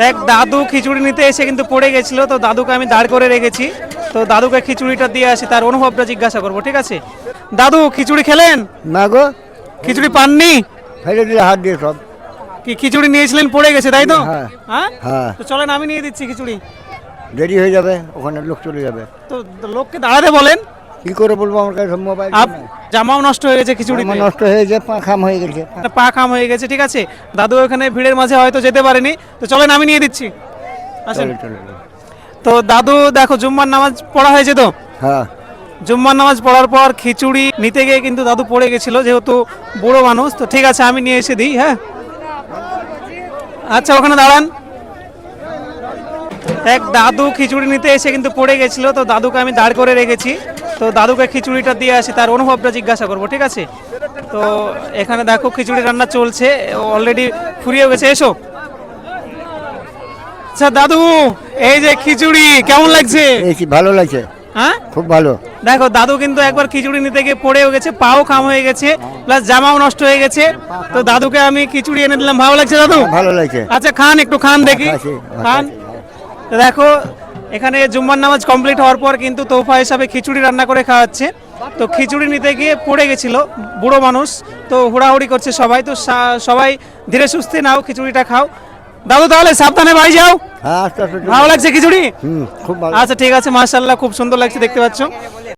এক দাদু খিচুড়ি নিতে এসে কিন্তু পড়ে গেছিল, তো দাদুকে আমি দাঁড় করে রেখেছি। তো দাদুকে খিচুড়িটা দিয়ে আসি, তার অনুভবটা জিজ্ঞাসা করবো, ঠিক আছে? দাদু খিচুড়ি খেলেন? না গো, খিচুড়ি পাননি? ফেলে দিলে হাত দিয়ে সব। কি খিচুড়ি নিয়েছিলেন, পড়ে গেছে তাই তো? হ্যাঁ। হ্যাঁ, হ্যাঁ, তো চলেন আমি নিয়ে দিচ্ছি খিচুড়ি। দেরি হয়ে যাবে, ওখানে লোক চলে যাবে। তো লোককে দাঁড়াতে বলেন। কি করে বলবো, আমার কাছে মোবাইল জামাও নষ্ট হয়ে গেছে খিচুড়ি, নষ্ট হয়ে যায়, পা খাম হয়ে গেছে। পা খাম হয়ে গেছে, ঠিক আছে? দাদু ওখানে ভিড়ের মাঝে হয়তো যেতে পারেনি, তো চলেন আমি নিয়ে দিচ্ছি, আসেন। চলে চলে চলে। তো দাদু দেখো, জুম্মার নামাজ পড়া হয়েছে তো? হ্যাঁ, জুম্মার নামাজ পড়ার পর খিচুড়ি নিতে গিয়ে কিন্তু দাদু পড়ে গেছিল, যেহেতু বুড়ো মানুষ। তো ঠিক আছে, আমি নিয়ে এসে দিই। হ্যাঁ, আচ্ছা ওখানে দাঁড়ান। এক দাদু খিচুড়ি নিতে এসে কিন্তু পড়ে গেছিল, তো দাদুকে আমি দাঁড় করে রেখেছি। তো দাদুকে খিচুড়িটা দিয়ে আসি, তার অনুভবটা জিজ্ঞাসা করবো, ঠিক আছে? তো এখানে দেখো খিচুড়ি রান্না চলছে, অলরেডি ফুরিয়ে গেছে। এসো। আচ্ছা দাদু, এই যে খিচুড়ি কেমন লাগছে? এই কি ভালো লাগছে, হ্যাঁ খুব ভালো। দেখো, দাদু কিন্তু একবার খিচুড়ি নিতে গিয়ে পড়েও গেছে, পাও খাম হয়ে গেছে, প্লাস জামাও নষ্ট হয়ে গেছে। তো দাদুকে আমি খিচুড়ি এনে দিলাম। ভালো লাগছে দাদু? ভালো লাগছে। আচ্ছা খান, একটু খান দেখি, খাচ্ছি, খান। তো দেখো, এখানে জুম্মার নামাজ কমপ্লিট হওয়ার পর কিন্তু তোফা হিসাবে খিচুড়ি রান্না করে খাওয়াচ্ছে। তো খিচুড়ি নিতে গিয়ে পড়ে গেছিল, বুড়ো মানুষ, তো হুড়াহুড়ি করছে সবাই। তো সবাই ধীরে সুস্থে নাও, খিচুড়িটা খাও। দাদু তাহলে সাবধানে বাড়ি যাও। হ্যাঁ, আস্তে আস্তে। ভালো লাগছে খিচুড়ি? খুব ভালো। আচ্ছা ঠিক আছে, মাশাআল্লাহ, খুব সুন্দর লাগছে, দেখতে পাচ্ছ।